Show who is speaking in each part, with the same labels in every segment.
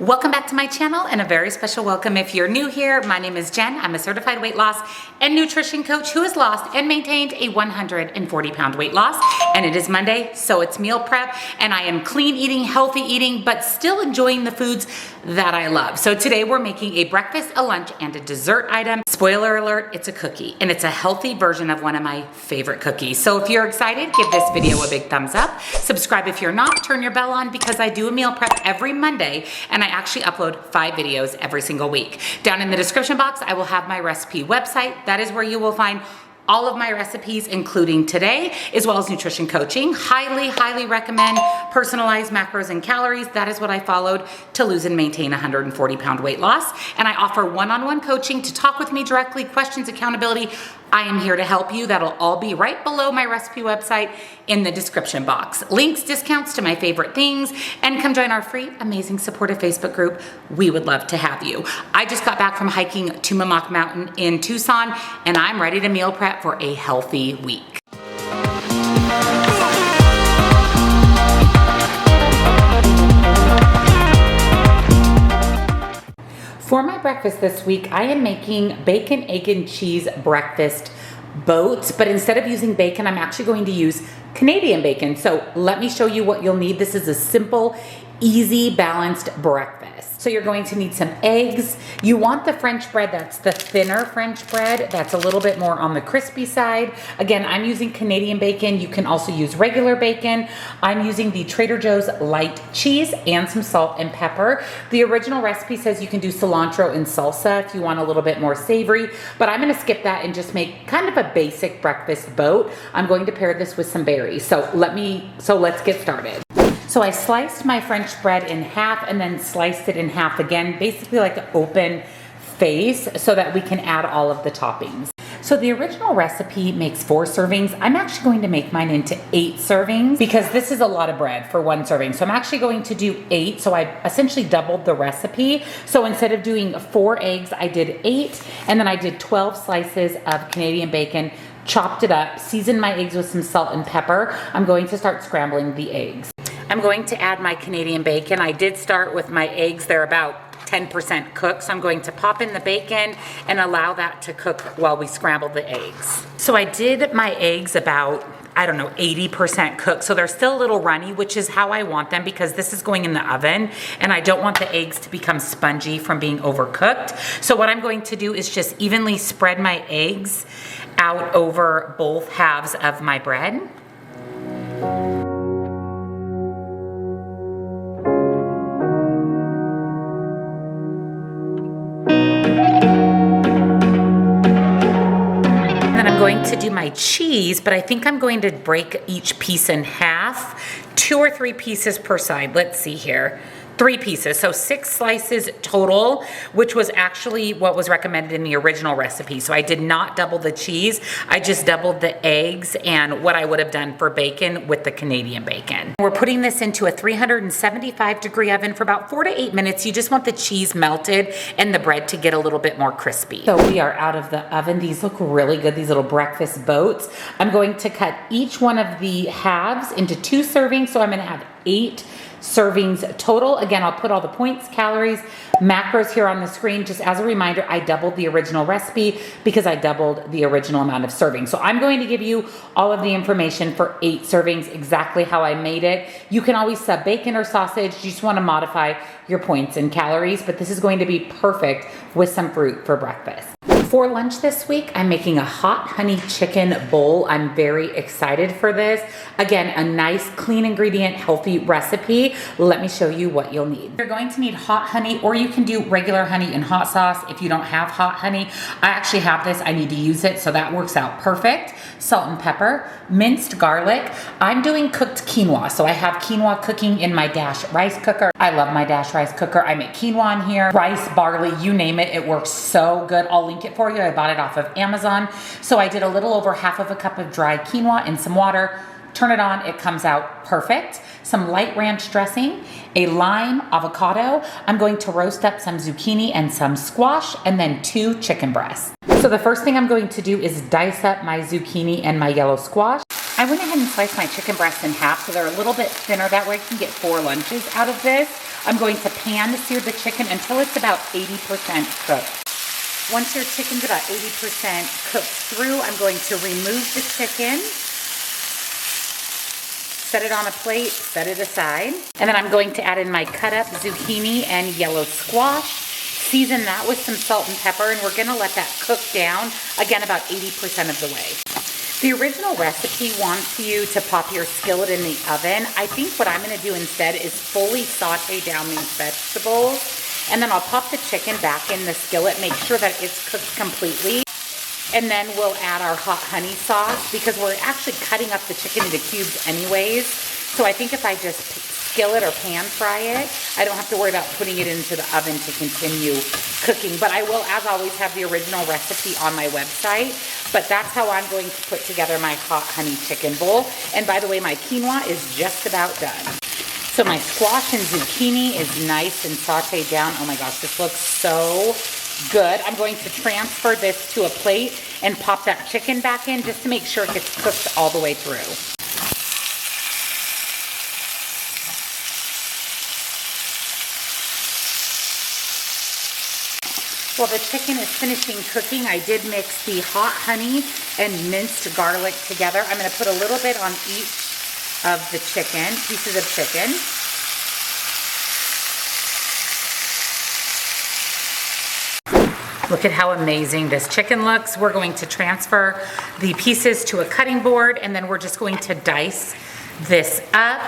Speaker 1: Welcome back to my channel and a very special welcome if you're new here. My name is Jen. I'm a certified weight loss and nutrition coach who has lost and maintained a 140-pound weight loss. And it is Monday, so it's meal prep, and I am clean eating, healthy eating, but still enjoying the foods that I love. So today we're making a breakfast, a lunch, and a dessert item. Spoiler alert, it's a cookie, and it's a healthy version of one of my favorite cookies. So if you're excited, give this video a big thumbs up. Subscribe if you're not, turn your bell on because I do a meal prep every Monday, and I actually upload 5 videos every single week. Down in the description box, I will have my recipe website. That is where you will find all of my recipes, including today, as well as nutrition coaching. Highly recommend personalized macros and calories. That is what I followed to lose and maintain a 140-pound weight loss. And I offer one-on-one coaching to talk with me directly, questions, accountability. I am here to help you. That'll all be right below my recipe website in the description box. Links, discounts to my favorite things, and come join our free, amazing, supportive Facebook group. We would love to have you. I just got back from hiking Tumamoc Mountain in Tucson, and I'm ready to meal prep for a healthy week. For my breakfast this week, I am making bacon, egg, and cheese breakfast boats, but instead of using bacon, I'm actually going to use Canadian bacon. So let me show you what you'll need. This is a simple, easy, balanced breakfast. So you're going to need some eggs. You want the French bread that's the thinner French bread. That's a little bit more on the crispy side. Again, I'm using Canadian bacon. You can also use regular bacon. I'm using the Trader Joe's light cheese and some salt and pepper. The original recipe says you can do cilantro and salsa if you want a little bit more savory, but I'm gonna skip that and just make kind of a basic breakfast boat. I'm going to pair this with some berries. So let's get started. So I sliced my French bread in half and then sliced it in half again, basically like an open face so that we can add all of the toppings. So the original recipe makes 4 servings. I'm actually going to make mine into 8 servings because this is a lot of bread for 1 serving. So I'm actually going to do 8. So I essentially doubled the recipe. So instead of doing 4 eggs, I did 8. And then I did 12 slices of Canadian bacon, chopped it up, seasoned my eggs with some salt and pepper. I'm going to start scrambling the eggs. I'm going to add my Canadian bacon. I did start with my eggs. They're about 10% cooked, so I'm going to pop in the bacon and allow that to cook while we scramble the eggs. So I did my eggs about, I don't know, 80% cooked, so they're still a little runny, which is how I want them because this is going in the oven and I don't want the eggs to become spongy from being overcooked. So what I'm going to do is just evenly spread my eggs out over both halves of my bread. Going to do my cheese, but I think I'm going to break each piece in half, 2 or 3 pieces per side. Let's see here. 3 pieces, so 6 slices total, which was actually what was recommended in the original recipe. So I did not double the cheese, I just doubled the eggs and what I would have done for bacon with the Canadian bacon. We're putting this into a 375-degree oven for about 4 to 8 minutes. You just want the cheese melted and the bread to get a little bit more crispy. So we are out of the oven. These look really good, these little breakfast boats. I'm going to cut each one of the halves into 2 servings, so I'm gonna have 8 servings total. Again, I'll put all the points, calories, macros here on the screen. Just as a reminder, I doubled the original recipe because I doubled the original amount of servings. So I'm going to give you all of the information for 8 servings, exactly how I made it. You can always sub bacon or sausage. You just want to modify your points and calories, but this is going to be perfect with some fruit for breakfast. For lunch this week, I'm making a hot honey chicken bowl. I'm very excited for this. Again, a nice, clean ingredient, healthy recipe. Let me show you what you'll need. You're going to need hot honey, or you can do regular honey and hot sauce if you don't have hot honey. I actually have this, I need to use it, so that works out perfect. Salt and pepper, minced garlic. I'm doing cooked quinoa, so I have quinoa cooking in my Dash rice cooker. I love my Dash rice cooker. I make quinoa in here, rice, barley, you name it. It works so good. I'll link it for you. I bought it off of Amazon. So I did a little over half of a cup of dry quinoa in some water. Turn it on, it comes out perfect. Some light ranch dressing, a lime, avocado. I'm going to roast up some zucchini and some squash, and then 2 chicken breasts. So the first thing I'm going to do is dice up my zucchini and my yellow squash. I went ahead and sliced my chicken breasts in half so they're a little bit thinner. That way I can get 4 lunches out of this. I'm going to pan sear the chicken until it's about 80% cooked. Once your chicken's about 80% cooked through, I'm going to remove the chicken, set it on a plate, set it aside. And then I'm going to add in my cut up zucchini and yellow squash. Season that with some salt and pepper, and we're gonna let that cook down, again, about 80% of the way. The original recipe wants you to pop your skillet in the oven. I think what I'm gonna do instead is fully saute down these vegetables, and then I'll pop the chicken back in the skillet, make sure that it's cooked completely. And then we'll add our hot honey sauce because we're actually cutting up the chicken into cubes anyways. So I think if I just skillet or pan fry it, I don't have to worry about putting it into the oven to continue cooking. But I will, as always, have the original recipe on my website. But that's how I'm going to put together my hot honey chicken bowl. And by the way, my quinoa is just about done. So my squash and zucchini is nice and sauteed down. Oh my gosh, this looks so good. I'm going to transfer this to a plate and pop that chicken back in just to make sure it gets cooked all the way through. While the chicken is finishing cooking, I did mix the hot honey and minced garlic together. I'm going to put a little bit on each of the chicken, pieces of chicken. Look at how amazing this chicken looks. We're going to transfer the pieces to a cutting board, and then we're just going to dice this up.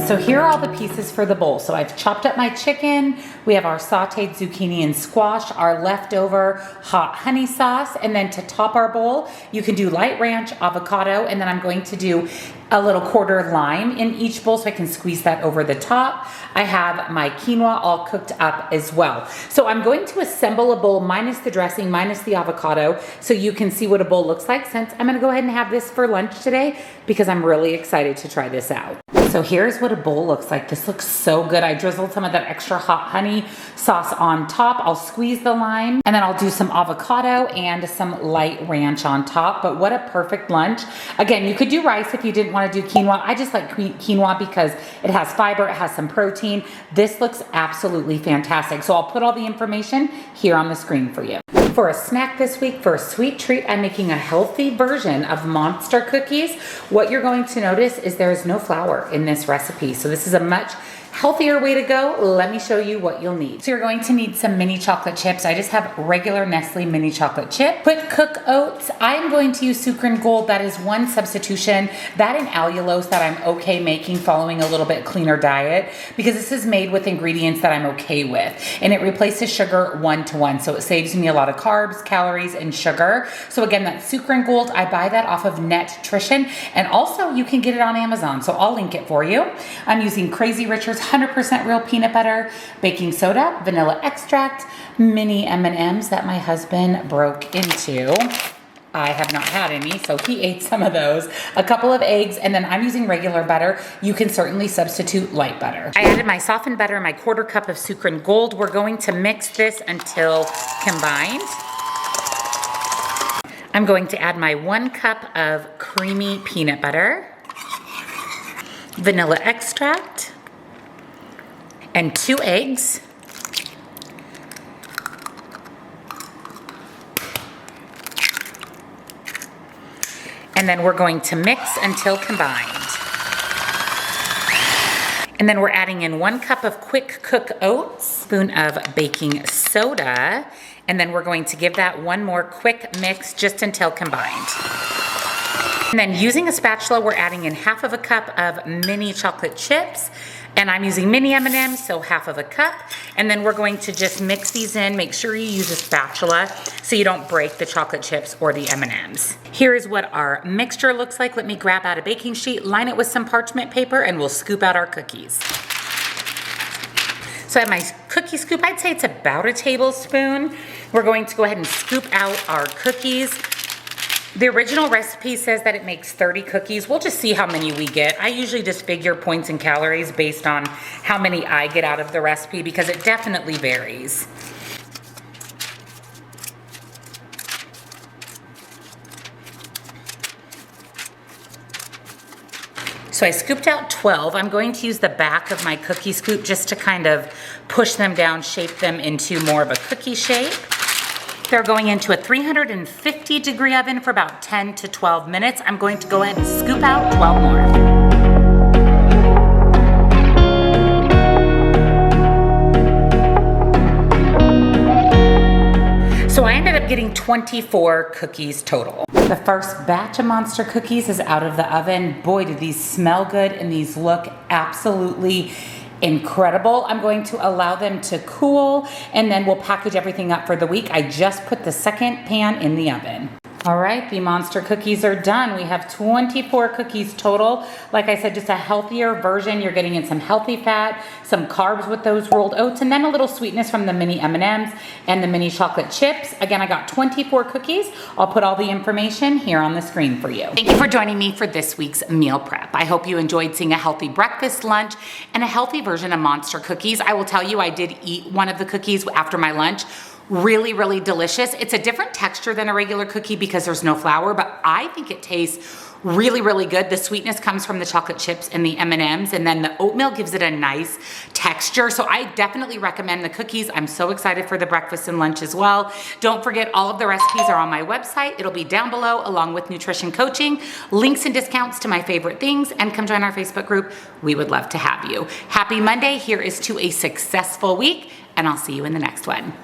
Speaker 1: So here are all the pieces for the bowl. So I've chopped up my chicken, we have our sauteed zucchini and squash, our leftover hot honey sauce, and then to top our bowl, you can do light ranch, avocado, and then I'm going to do a little quarter lime in each bowl so I can squeeze that over the top. I have my quinoa all cooked up as well. So I'm going to assemble a bowl minus the dressing, minus the avocado, so you can see what a bowl looks like, since I'm gonna go ahead and have this for lunch today because I'm really excited to try this out. So here's what a bowl looks like. This looks so good. I drizzled some of that extra hot honey sauce on top. I'll squeeze the lime, and then I'll do some avocado and some light ranch on top. But what a perfect lunch. Again, you could do rice if you didn't want to do quinoa. I just like quinoa because it has fiber, it has some protein. This looks absolutely fantastic. So I'll put all the information here on the screen for you. For a snack this week, for a sweet treat, I'm making a healthy version of Monster cookies. What you're going to notice is there is no flour in this recipe. So this is a much healthier way to go. Let me show you what you'll need. So you're going to need some mini chocolate chips. I just have regular Nestle mini chocolate chip. Quick cook oats. I'm going to use Sucre Gold. That is one substitution. That and allulose that I'm okay making following a little bit cleaner diet, because this is made with ingredients that I'm okay with. And it replaces sugar 1-to-1. So it saves me a lot of carbs, calories, and sugar. So again, that's Sucre Gold. I buy that off of Nutrition. And also you can get it on Amazon. So I'll link it for you. I'm using Crazy Richard's 100% real peanut butter, baking soda, vanilla extract, mini M&Ms that my husband broke into. I have not had any, so he ate some of those. A couple of eggs, and then I'm using regular butter. You can certainly substitute light butter. I added my softened butter and my 1/4 cup of Sucre Gold. We're going to mix this until combined. I'm going to add my 1 cup of creamy peanut butter, vanilla extract, and 2 eggs. And then we're going to mix until combined. And then we're adding in 1 cup of quick cook oats, spoon of baking soda, and then we're going to give that one more quick mix just until combined. And then using a spatula, we're adding in 1/2 cup of mini chocolate chips. And I'm using mini M&Ms, so 1/2 cup. And then we're going to just mix these in. Make sure you use a spatula so you don't break the chocolate chips or the M&Ms. Here is what our mixture looks like. Let me grab out a baking sheet, line it with some parchment paper, and we'll scoop out our cookies. So I have my cookie scoop. I'd say it's about a tablespoon. We're going to go ahead and scoop out our cookies. The original recipe says that it makes 30 cookies. We'll just see how many we get. I usually just figure points and calories based on how many I get out of the recipe because it definitely varies. So I scooped out 12. I'm going to use the back of my cookie scoop just to kind of push them down, shape them into more of a cookie shape. They're going into a 350-degree oven for about 10 to 12 minutes. I'm going to go ahead and scoop out 12 more. So I ended up getting 24 cookies total. The first batch of Monster cookies is out of the oven. Boy, do these smell good and these look absolutely incredible. I'm going to allow them to cool and then we'll package everything up for the week. I just put the second pan in the oven. All right, the Monster cookies are done. We have 24 cookies total. Like I said, just a healthier version. You're getting in some healthy fat, some carbs with those rolled oats, and then a little sweetness from the mini M&Ms and the mini chocolate chips. Again, I got 24 cookies. I'll put all the information here on the screen for you. Thank you for joining me for this week's meal prep. I hope you enjoyed seeing a healthy breakfast, lunch, and a healthy version of Monster cookies. I will tell you, I did eat one of the cookies after my lunch. Really, really delicious. It's a different texture than a regular cookie because there's no flour, but I think it tastes really, really good. The sweetness comes from the chocolate chips and the M&Ms, and then the oatmeal gives it a nice texture. So I definitely recommend the cookies. I'm so excited for the breakfast and lunch as well. Don't forget, all of the recipes are on my website. It'll be down below along with nutrition coaching, links and discounts to my favorite things, and come join our Facebook group. We would love to have you. Happy Monday. Here is to a successful week, and I'll see you in the next one.